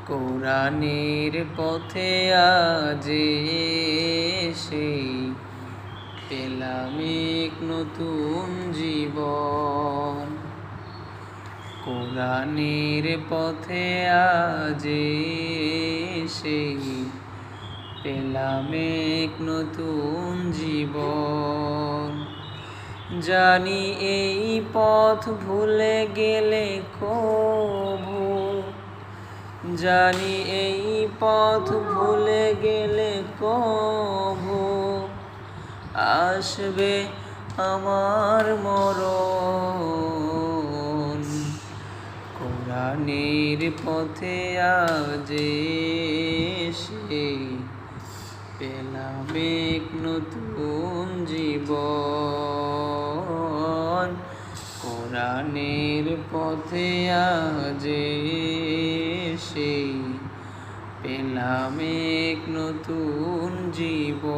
কোরআনের পথে আজ সেই পেলাম এক নতুন জীবন। কোরআনের পথে আজ সেই পেলাম এক নতুন জীবন। জানি এই পথ ভুলে গেলে কভু, জানি এই পথ ভুলে গেলে কভু আসবে আমার মরণ। কোরআনের পথে আজ সেই পেলাম এক নতুন জীবন। কোরআনের পথে আজ সেই পেলাম এক নতুন জীবন।